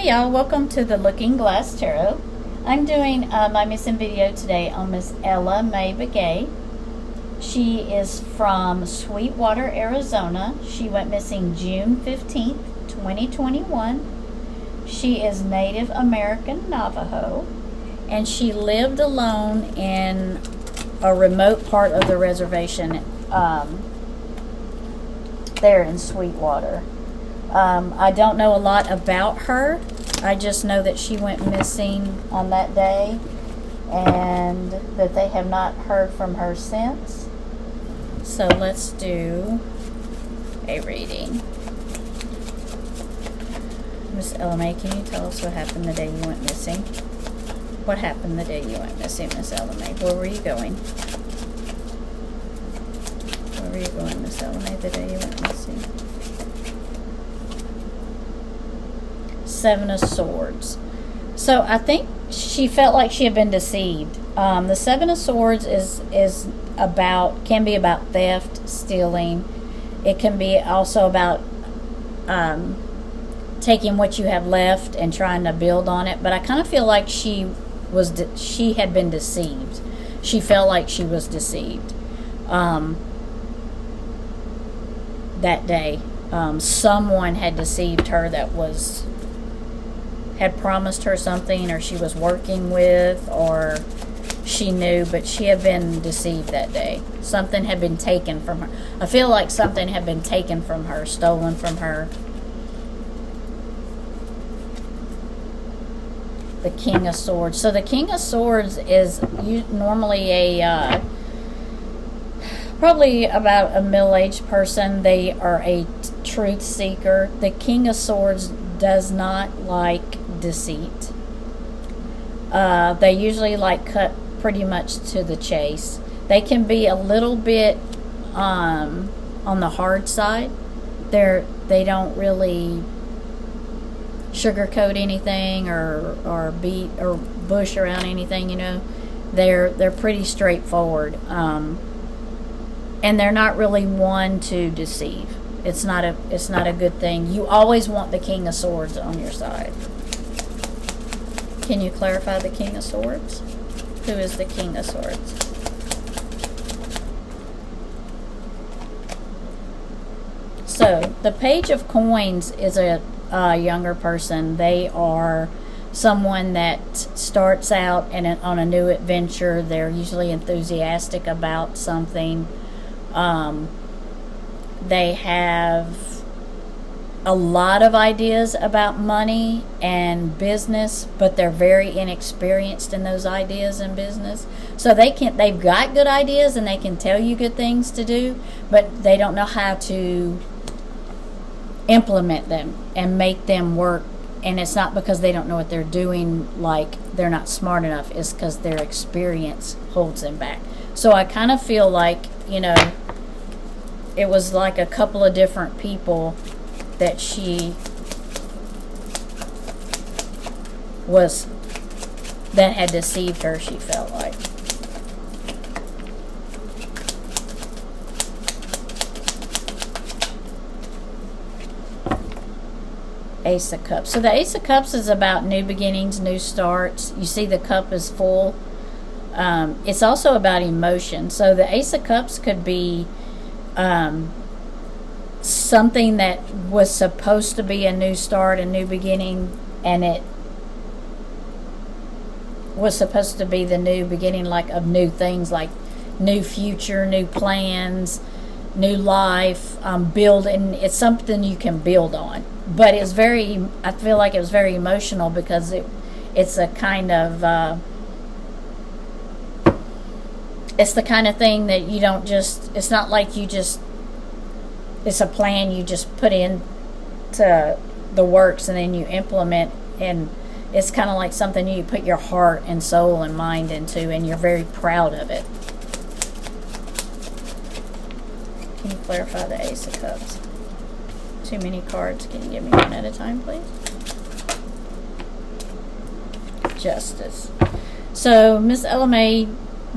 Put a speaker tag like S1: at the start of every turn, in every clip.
S1: Hey y'all, welcome to the Looking Glass Tarot. I'm doing my missing video today on Miss Mae Begay. She is from Sweetwater, Arizona. She went missing June 15th, 2021. She is Native American Navajo, and she lived alone in a remote part of the reservation there in Sweetwater. I don't know a lot about her. I just know that she went missing on that day and that they have not heard from her since. So let's do a reading. Miss Mae, can you tell us what happened the day you went missing? What happened the day you went missing, Miss Mae? Where were you going? Where were you going, Miss Mae, the day you went missing? Seven of Swords. So I think she felt like she had been deceived. The Seven of Swords can be about theft, stealing. It can be also about taking what you have left and trying to build on it. But I kind of feel like she had been deceived. She felt like she was deceived that day. Someone had deceived her that had promised her something, or she was working with, or she knew, but she had been deceived that day. Something had been taken from her. I feel like something had been taken from her, stolen from her. The King of Swords. So the King of Swords is normally probably about a middle-aged person. They are a truth seeker. The King of Swords does not like deceit. They usually cut pretty much to the chase. They can be a little bit on the hard side. They don't really sugarcoat anything or beat or bush around anything. They're pretty straightforward, and they're not really one to deceive. It's not a good thing. You always want the King of Swords on your side. Can you clarify the King of Swords? Who is the King of Swords? So, the Page of Coins is a younger person. They are someone that starts out on a new adventure. They're usually enthusiastic about something. They have a lot of ideas about money and business, but they're very inexperienced in those ideas and business. So they've got good ideas and they can tell you good things to do, but they don't know how to implement them and make them work. And it's not because they don't know what they're doing, like they're not smart enough. It's because their experience holds them back. So I kind of feel like, it was like a couple of different people that that had deceived her, she felt like. Ace of Cups. So the Ace of Cups is about new beginnings, new starts. You see the cup is full. It's also about emotion. So the Ace of Cups could be something that was supposed to be a new start, a new beginning, and it was supposed to be the new beginning, of new things, like new future, new plans, new life, building. It's something you can build on, but I feel like it was very emotional because it's a kind of it's the kind of thing that you don't just, it's not like it's a plan you just put into the works and then you implement, and it's kind of like something you put your heart and soul and mind into, and you're very proud of it. Can you clarify the Ace of Cups? Too many cards. Can you give me one at a time, please? Justice. So Miss Mae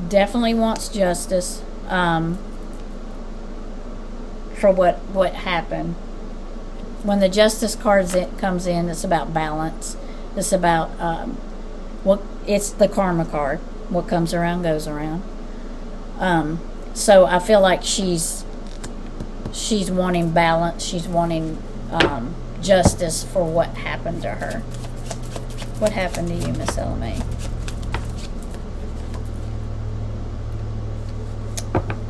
S1: definitely wants justice for what happened. when the Justice card comes in, it's about balance. It's about it's the karma card. What comes around goes around. So I feel like she's wanting balance. She's wanting justice for what happened to her. What happened to you, Miss Ella Mae?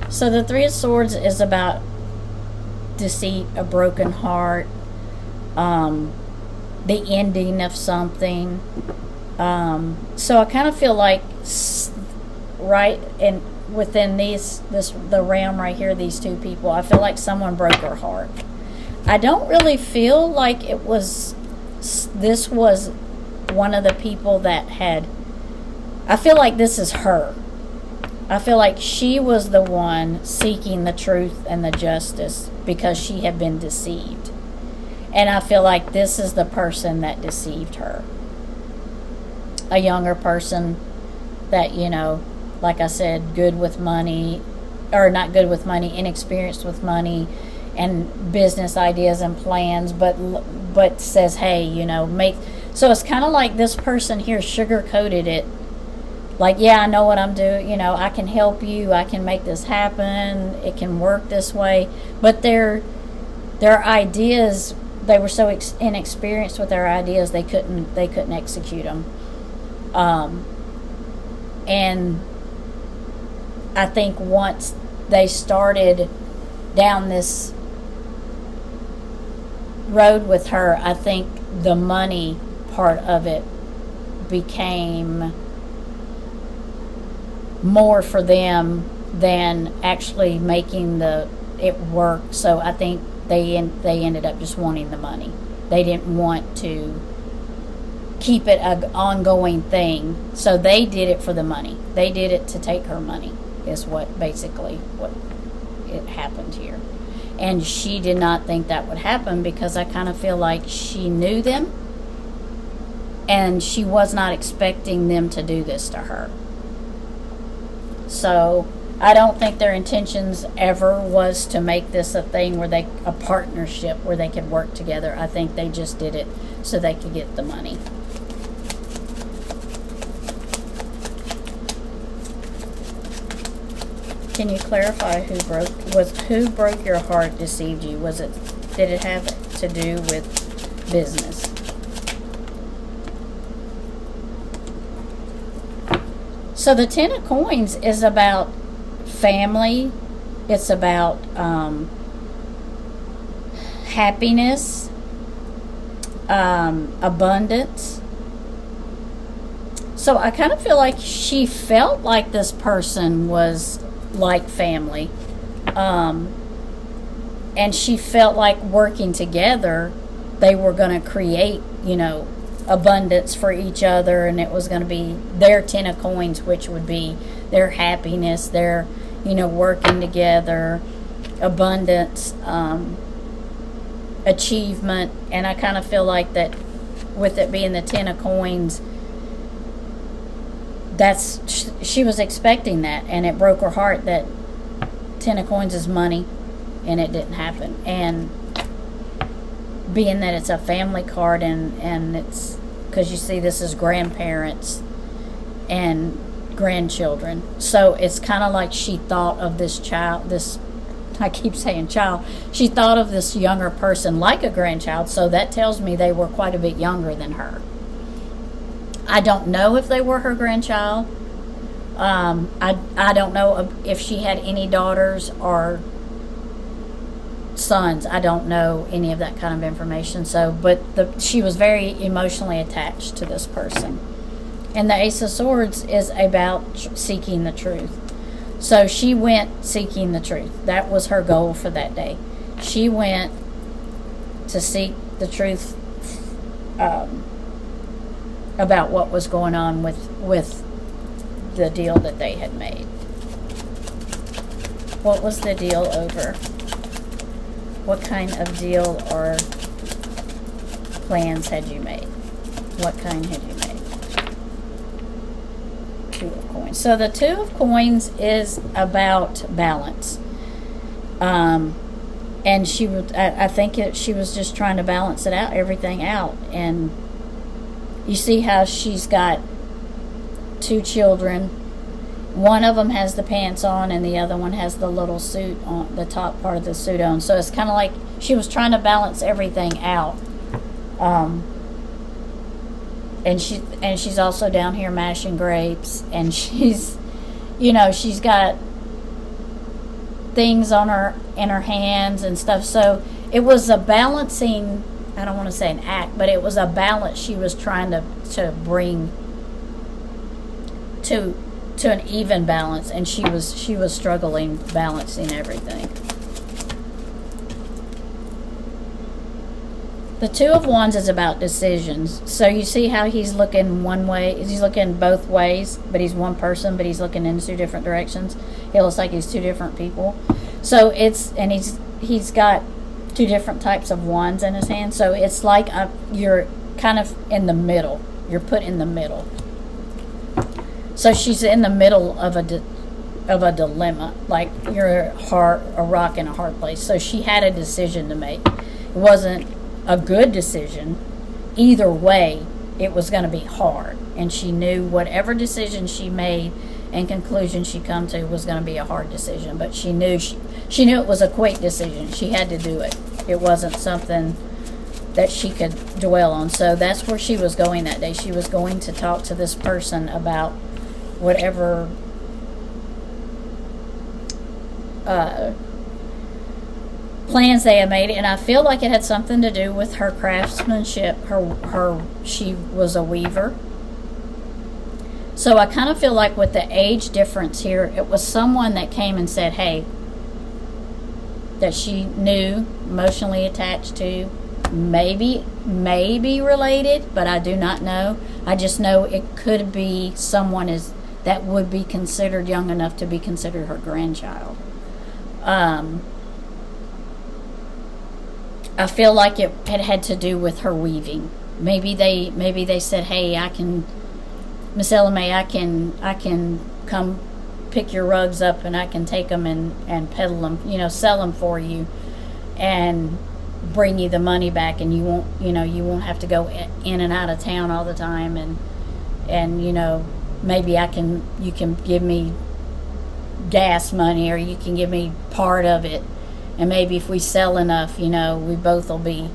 S1: So the Three of Swords is about deceit, a broken heart, the ending of something. So I kind of feel like right in within the realm right here, these two people, I feel like someone broke her heart. I don't really feel like this was one of the people that had. I feel like this is her. I feel like she was the one seeking the truth and the justice because she had been deceived. And I feel like this is the person that deceived her. A younger person that, like I said, good with money, or not good with money, inexperienced with money and business ideas and plans, but says, hey, make. So it's kind of like this person here sugar-coated it. Like, yeah, I know what I'm doing. I can help you. I can make this happen. It can work this way. But their ideas, they were so inexperienced with their ideas, they couldn't execute them. And I think once they started down this road with her, I think the money part of it became more for them than actually making it work. So I think they ended up just wanting the money. They didn't want to keep it an ongoing thing, so they did it for the money. They did it to take her money, is what it happened here. And she did not think that would happen, because I kind of feel like she knew them and she was not expecting them to do this to her. So I don't think their intentions ever was to make this a thing a partnership where they could work together. I think they just did it so they could get the money. Can you clarify who broke your heart, deceived you? Did it have to do with business? So the Ten of Coins is about family. It's about happiness, abundance. So I kind of feel like she felt like this person was like family. And she felt like working together, they were going to create, abundance for each other, and it was going to be their Ten of Coins, which would be their happiness, their working together, abundance, achievement. And I kind of feel like that with it being the Ten of Coins, she was expecting that, and it broke her heart that Ten of Coins is money and it didn't happen. And being that it's a family card, and it's because you see this is grandparents and grandchildren, so it's kind of like she thought of this child, I keep saying child, she thought of this younger person like a grandchild, so that tells me they were quite a bit younger than her. I don't know if they were her grandchild. I don't know if she had any daughters or sons. I don't know any of that kind of information. So, but she was very emotionally attached to this person. And the Ace of Swords is about seeking the truth. So she went seeking the truth. That was her goal for that day. She went to seek the truth about what was going on with the deal that they had made. What was the deal over? What kind of deal or plans had you made? What kind had you made? Two of Coins. So the Two of Coins is about balance. And and she would. I think she was just trying to balance it out, everything out. And you see how she's got 2 children. One of them has the pants on, and the other one has the little suit on, the top part of the suit on. So it's kind of like she was trying to balance everything out. And she's also down here mashing grapes, and she's got things on her in her hands and stuff. So it was a balancing. I don't want to say an act, but it was a balance she was trying to bring to an even balance, and she was struggling balancing everything. The 2 of Wands is about decisions. So you see how he's looking one way, he's looking both ways, but he's one person, but he's looking in 2 different directions. It looks like he's 2 different people. So he's got 2 different types of wands in his hand. So it's like you're kind of in the middle. You're put in the middle. So she's in the middle of a dilemma, like you're a rock in a hard place. So she had a decision to make. It wasn't a good decision. Either way, it was going to be hard, and she knew whatever decision she made and conclusion she come to was going to be a hard decision. But she knew it was a quick decision. She had to do it. It wasn't something that she could dwell on. So that's where she was going that day. She was going to talk to this person about whatever plans they had made, and I feel like it had something to do with her craftsmanship. She was a weaver. So I kind of feel like with the age difference here, it was someone that came and said, hey, that she knew, emotionally attached to, maybe related, but I do not know. I just know it could be someone that would be considered young enough to be considered her grandchild. I feel like it had to do with her weaving. Maybe they said, hey, Miss Ella Mae, I can come pick your rugs up, and I can take them and peddle them, sell them for you, and bring you the money back, and you won't have to go in and out of town all the time, and maybe you can give me gas money, or you can give me part of it, and maybe if we sell enough, we both will be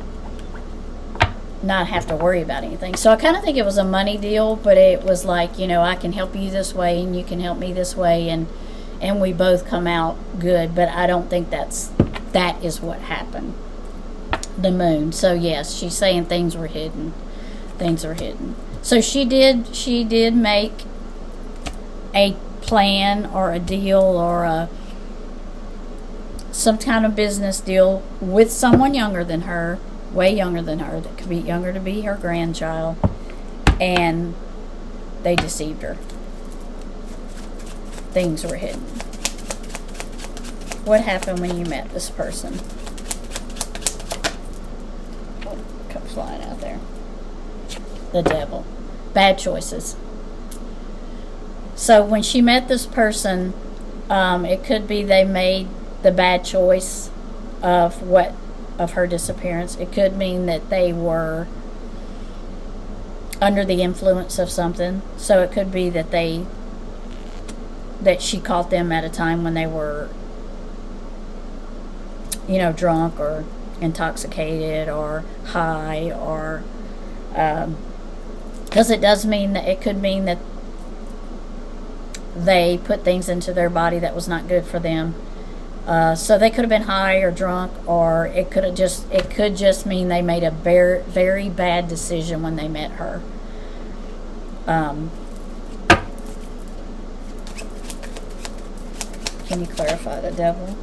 S1: not have to worry about anything. So I kind of think it was a money deal, but it was like, I can help you this way, and you can help me this way, and we both come out good. But I don't think that is what happened. The moon. So yes, she's saying things were hidden. Things are hidden. So she did make a plan or a deal or some kind of business deal with someone younger than her, way younger than her, that could be younger to be her grandchild, and they deceived her. Things were hidden. What happened when you met this person? Oh, comes flying out there. The devil. Bad choices. So when she met this person, it could be they made the bad choice of her disappearance. It could mean that they were under the influence of something. So it could be that she caught them at a time when they were, drunk or intoxicated or high, or because it does mean that it could mean that they put things into their body that was not good for them. So they could have been high or drunk, or it could just mean they made a very, very bad decision when they met her. Can you clarify the devil?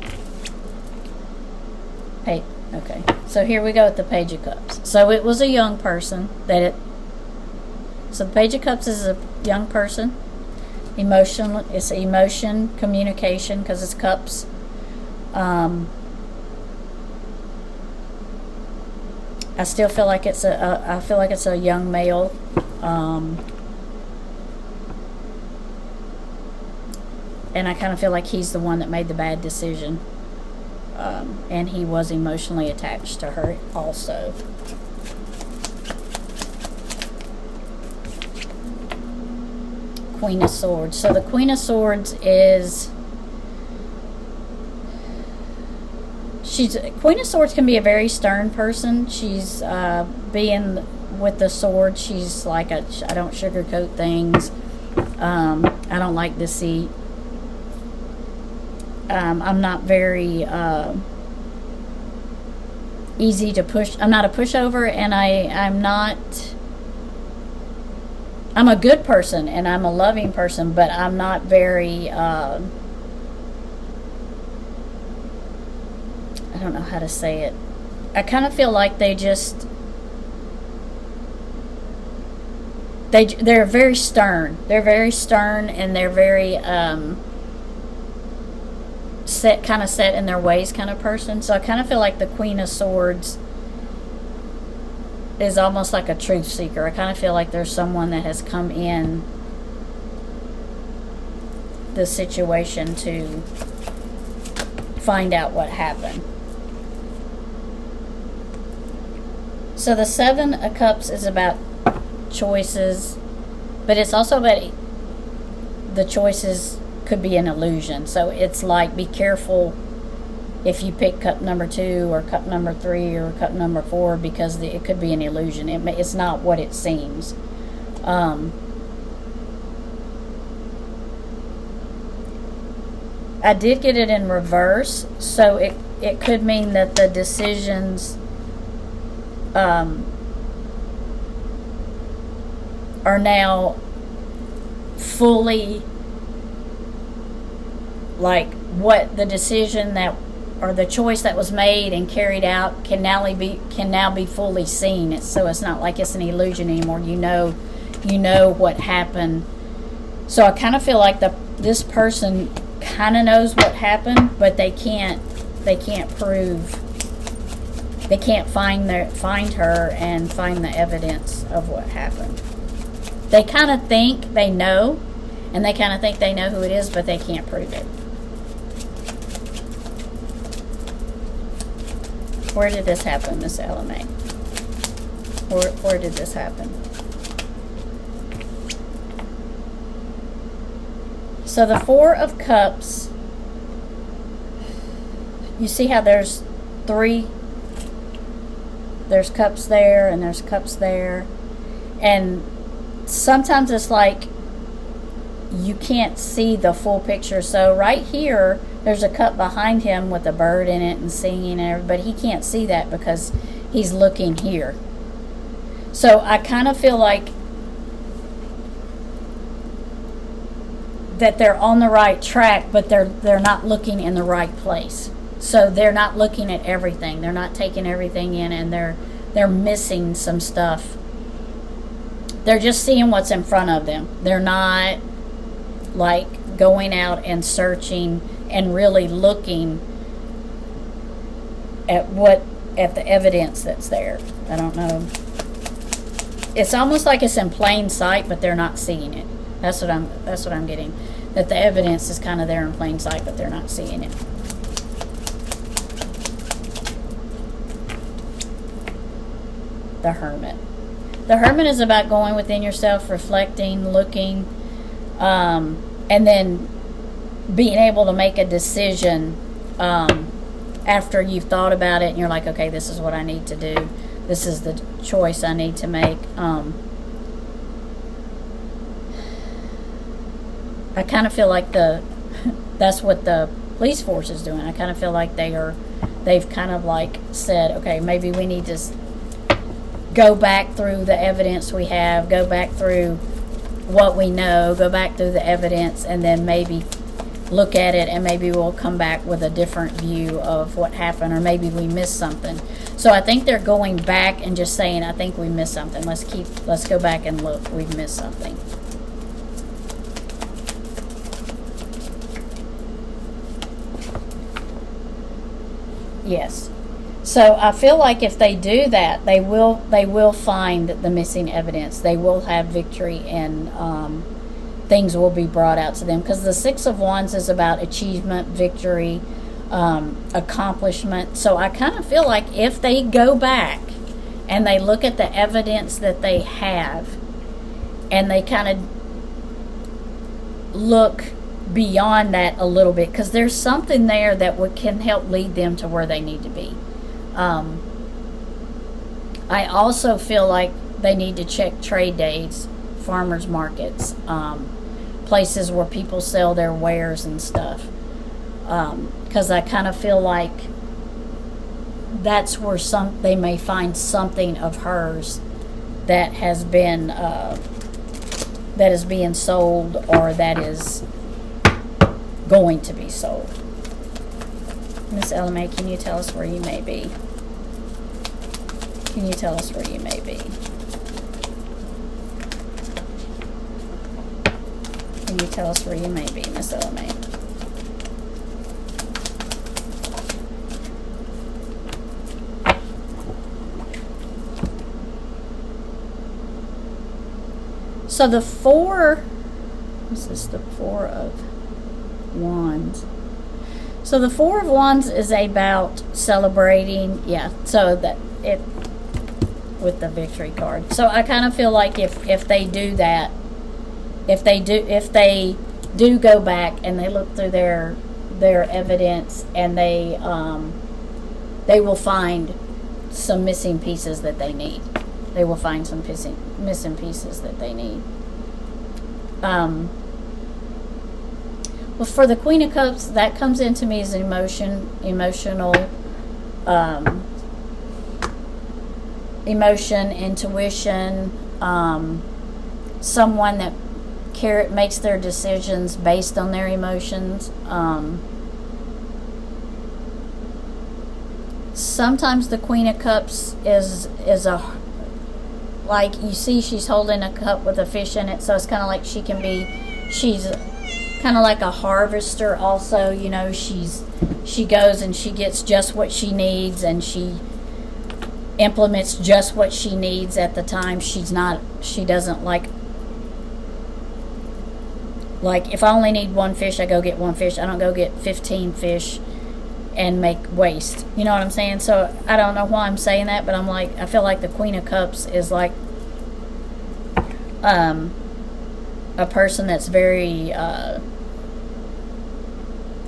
S1: Hey, okay. So here we go with the Page of Cups. So it was a young person so the Page of Cups is a young person. It's emotion, communication, because it's cups. I still feel like it's a young male. And I kind of feel like he's the one that made the bad decision. and he was emotionally attached to her also. Queen of Swords. So the Queen of Swords is, Queen of Swords can be a very stern person. She's being with the sword, she's like I don't sugarcoat things. I don't like deceit. I'm not very easy to push. I'm not a pushover, and I'm a good person and I'm a loving person, but I'm not very I don't know how to say it. I kind of feel like they're very stern. They're very stern, and they're very set in their ways kind of person. So I kind of feel like the Queen of Swords is almost like a truth seeker. I kind of feel like there's someone that has come in the situation to find out what happened. So the Seven of Cups is about choices, but it's also about the choices could be an illusion. So it's like, be careful if you pick cup number 2 or cup number 3 or cup number 4, because it could be an illusion. It's not what it seems. I did get it in reverse, so it could mean that the decisions are now fully, like, what the decision that, or the choice that was made and carried out can now be fully seen. So it's not like it's an illusion anymore. You know what happened. So I kind of feel like this person kind of knows what happened, but they can't prove. They can't find her and find the evidence of what happened. They kind of think they know, and they kind of think they know who it is, but they can't prove it. Where did this happen, Miss Ella Mae? Where did this happen? So the Four of Cups, you see how there's 3, there's cups there and there's cups there, and sometimes it's like you can't see the full picture. So right here, there's a cup behind him with a bird in it and singing and everything, but he can't see that because he's looking here. So I kind of feel like that they're on the right track, but they're not looking in the right place. So they're not looking at everything. They're not taking everything in, and they're missing some stuff. They're just seeing what's in front of them. They're not like going out and searching and really looking at the evidence that's there. I don't know. It's almost like it's in plain sight, but they're not seeing it. That's what I'm getting. That the evidence is kind of there in plain sight, but they're not seeing it. The Hermit. The Hermit is about going within yourself, reflecting, looking, and then being able to make a decision after you've thought about it and you're like, okay, this is what I need to do. This is the choice I need to make. I kind of feel like that's what the police force is doing. I kind of feel like they've kind of like said, okay, maybe we need to go back through the evidence we have, go back through what we know, go back through the evidence, and then maybe look at it, and maybe we'll come back with a different view of what happened, or maybe we missed something. So I think they're going back and just saying, I think we missed something. Let's go back and look. We've missed something. Yes. So I feel like if they do that, they will find the missing evidence. They will have victory, and things will be brought out to them. Because the Six of Wands is about achievement, victory, accomplishment. So I kind of feel like if they go back and they look at the evidence that they have and they kind of look beyond that a little bit, because there's something there that can help lead them to where they need to be. I also feel like they need to check trade days, farmers markets, places where people sell their wares and stuff, because I kind of feel like that's where they may find something of hers that has been that is being sold, or that is going to be sold. Miss Ella Mae, can you tell us where you may be? Can you tell us where you may be? Can you tell us where you may be, Miss Ella Mae? So the this is the Four of Wands. So the Four of Wands is about celebrating, so that it, with the Victory card. So I kind of feel like if they do that, if they do go back and they look through their evidence, and they will find some missing pieces that they need. They will find some missing pieces that they need. Well, for the Queen of Cups, that comes into me as emotional, emotion, intuition, someone that makes their decisions based on their emotions. Sometimes the Queen of Cups is like, you see she's holding a cup with a fish in it, so it's kind of like she's kind of like a harvester also, she goes and she gets just what she needs, and she implements just what she needs at the time. She doesn't like if I only need one fish, I go get one fish. I don't go get 15 fish and make waste. You know what I'm saying? So I don't know why I'm saying that, but I feel like the Queen of Cups is like a person that's very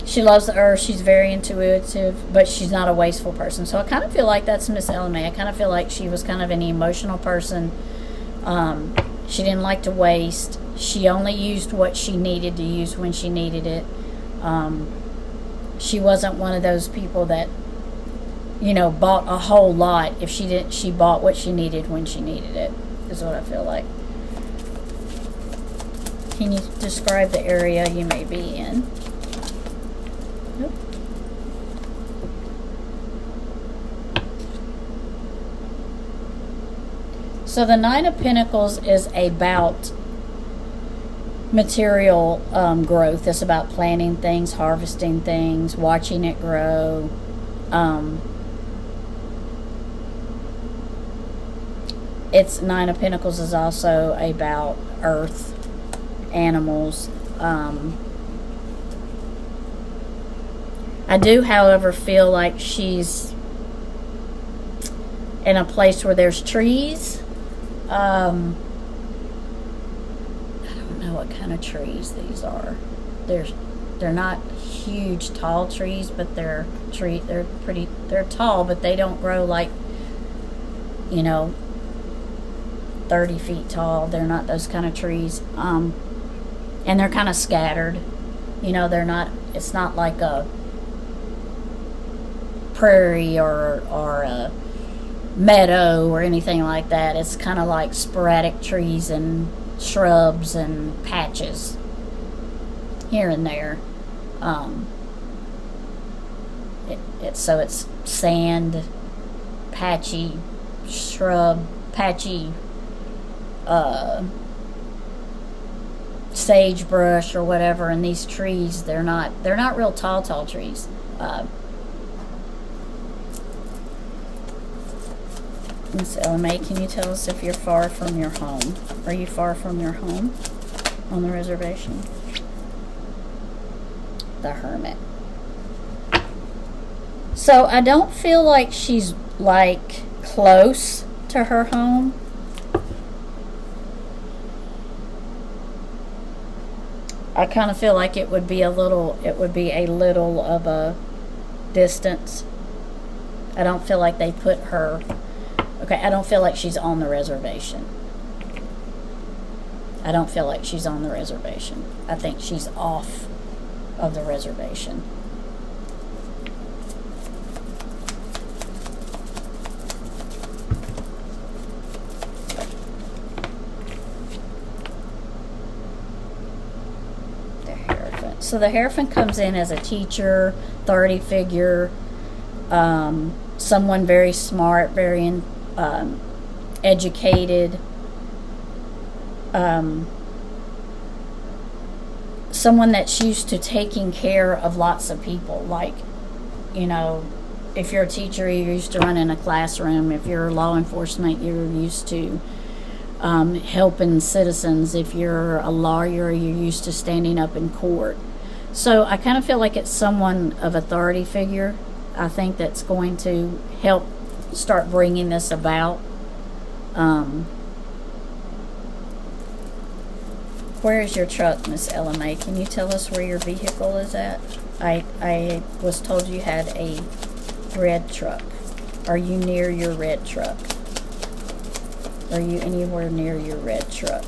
S1: she loves the earth, she's very intuitive, but she's not a wasteful person. So I kind of feel like that's Miss Ella Mae. I kind of feel like she was kind of an emotional person. She didn't like to waste. She only used what she needed to use when she needed it. She wasn't one of those people that, bought a whole lot. If she didn't, she bought what she needed when she needed it, is what I feel like. Can you describe the area you may be in? Nope. So the Nine of Pentacles is about material growth. It's about planting things, harvesting things, watching it grow. It's Nine of Pentacles is also about earth, animals. I do, however, feel like she's in a place where there's trees. I don't know what kind of trees these are. They're not huge, tall trees, but they're tall, but they don't grow like 30 feet tall. They're not those kind of trees. And they're kind of scattered. It's not like a prairie or a meadow or anything like that. It's kind of like sporadic trees and shrubs and patches here and there. It's sand, patchy, shrub, patchy, sagebrush or whatever. And these trees, they're not real tall trees. Miss Ella Mae, can you tell us if you're far from your home? Are you far from your home on the reservation? The Hermit. So I don't feel like she's like close to her home. I kind of feel like it would be a little of a distance. I don't feel like they put her, okay, I don't feel like she's on the reservation. I don't feel like she's on the reservation. I think she's off of the reservation. So the Hierophant comes in as a teacher, authority figure, someone very smart, very educated, someone that's used to taking care of lots of people. Like, you know, if you're a teacher, you're used to running a classroom. If you're law enforcement, you're used to helping citizens. If you're a lawyer, you're used to standing up in court. So I kind of feel like it's someone of authority figure, I think, that's going to help start bringing this about. Where is your truck, Miss Ella Mae? Can you tell us where your vehicle is at? I was told you had a red truck. Are you near your red truck? Are you anywhere near your red truck?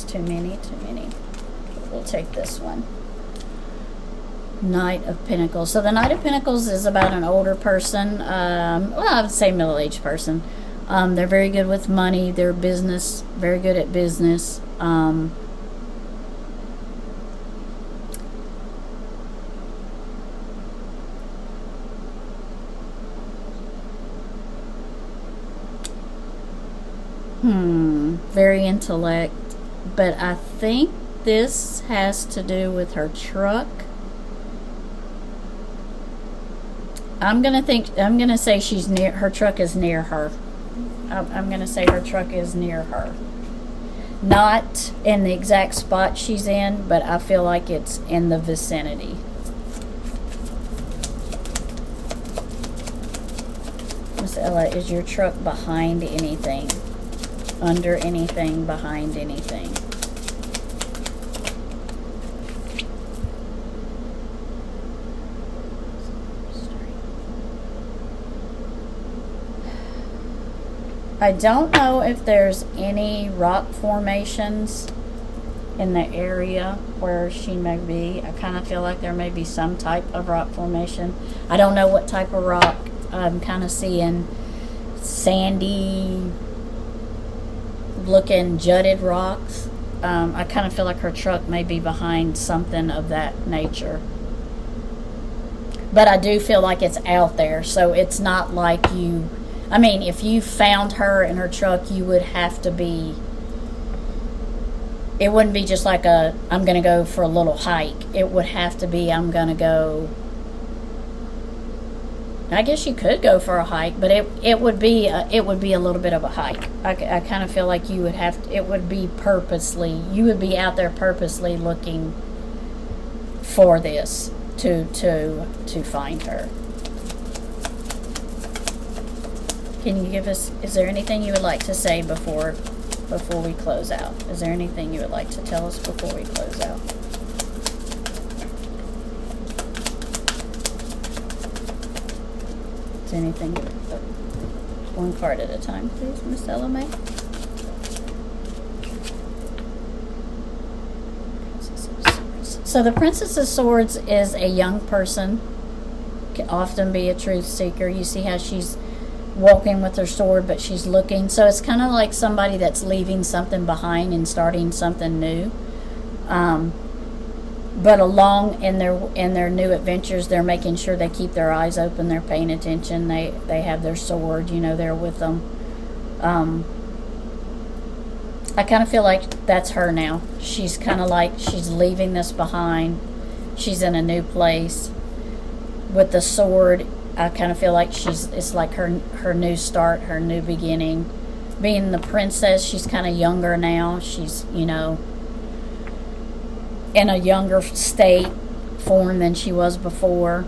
S1: Too many. We'll take this one. Knight of Pentacles. So the Knight of Pentacles is about an older person. Well, I would say middle-aged person. They're very good with money. They're very good at business. Very intellect. But I think this has to do with her truck. I'm gonna say she's near, her truck is near her. I'm gonna say her truck is near her. Not in the exact spot she's in, but I feel like it's in the vicinity. Miss Ella, is your truck behind anything? Under anything? Behind anything? I don't know if there's any rock formations in the area where she may be. I kind of feel like there may be some type of rock formation. I don't know what type of rock. I'm kind of seeing sandy looking jutted rocks. I kind of feel like her truck may be behind something of that nature. But I do feel like it's out there, so it's not like you... I mean, if you found her in her truck, you would have to be... It wouldn't be just like I'm going to go for a little hike. It would have to be, I'm going to go... I guess you could go for a hike, but it would be a little bit of a hike. I kind of feel like you would have to, it would be purposely, you would be out there purposely looking for this to find her. Can you give us, is there anything you would like to say before we close out? Is there anything you would like to tell us before we close out? Is there anything, one card at a time, please, Miss Ella Mae? So the Princess of Swords is a young person, can often be a truth seeker. You see how she's walking with her sword, but she's looking. So it's kind of like somebody that's leaving something behind and starting something new. But along in their new adventures, they're making sure they keep their eyes open. They're paying attention. They have their sword. You know, they're with them. I kind of feel like that's her now. She's kind of like she's leaving this behind. She's in a new place with the sword. I kind of feel like it's like her new start, her new beginning. Being the princess, she's kind of younger now. She's, you know, in a younger state form than she was before.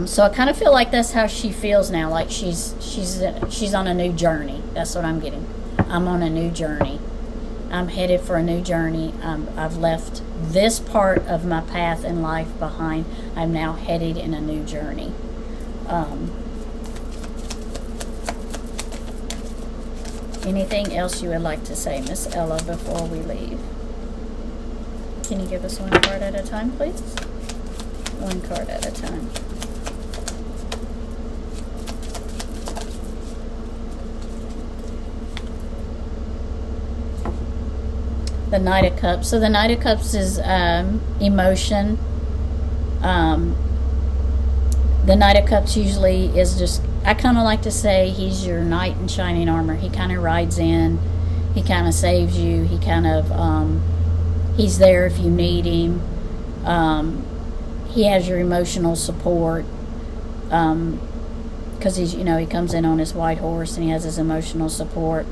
S1: So I kind of feel like that's how she feels now, like she's on a new journey. That's what I'm getting. I'm on a new journey. I'm headed for a new journey. I've left this part of my path in life behind. I'm now headed in a new journey. Anything else you would like to say, Miss Ella, before we leave? Can you give us one card at a time, please? One card at a time. The Knight of Cups. So the Knight of Cups is emotion. The Knight of Cups usually is just, I kind of like to say he's your knight in shining armor. He kind of rides in. He kind of saves you. He kind of, he's there if you need him. He has your emotional support. Because he's, you know, he comes in on his white horse and he has his emotional support.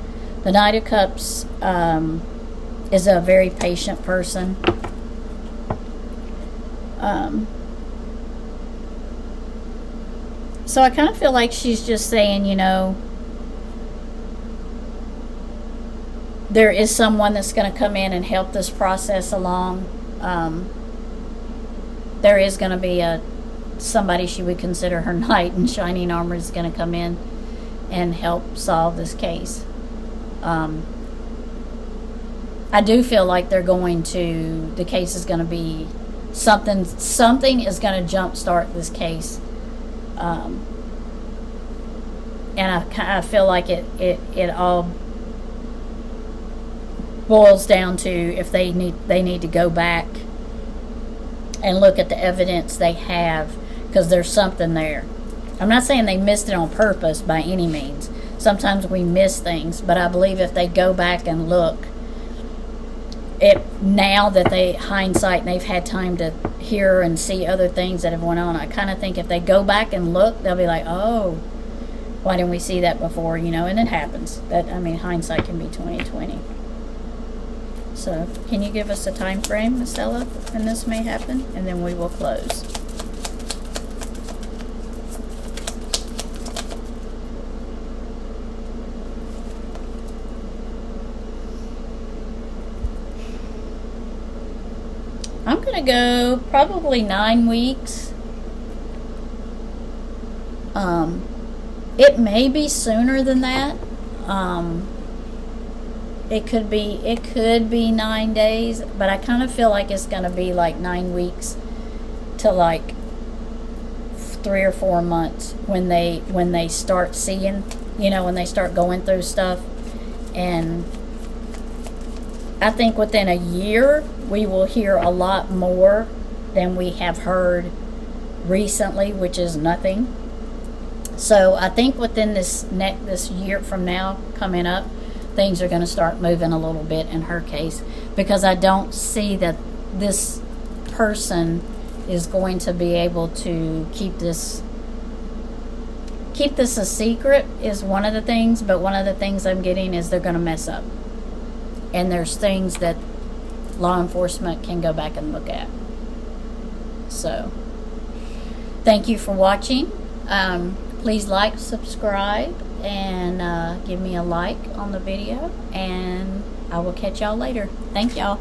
S1: The Knight of Cups is a very patient person. So I kind of feel like she's just saying, you know, there is someone that's going to come in and help this process along. There is going to be somebody she would consider her knight in shining armor is going to come in and help solve this case. I do feel like the case is going to be something is going to jumpstart this case. And I feel like it all boils down to if they need to go back and look at the evidence they have, because there's something there. I'm not saying they missed it on purpose by any means. Sometimes we miss things, but I believe if they go back and look, now that hindsight and they've had time to hear and see other things that have went on, I kind of think if they go back and look, they'll be like, oh, why didn't we see that before? You know, and it happens. Hindsight can be 20/20. So, can you give us a time frame, Miss Ella, when this may happen? And then we will close. I'm going to go probably 9 weeks. It may be sooner than that. It could be 9 days, but I kind of feel like it's going to be like 9 weeks to like 3 or 4 months when they start seeing, you know, when they start going through stuff. And I think within a year we will hear a lot more than we have heard recently, which is nothing. So I think within this year from now coming up, things are going to start moving a little bit in her case, because I don't see that this person is going to be able to keep this a secret is one of the things, but one of the things I'm getting is they're going to mess up. And there's things that law enforcement can go back and look at. So, thank you for watching. Please like, subscribe, and give me a like on the video. And I will catch y'all later. Thank y'all.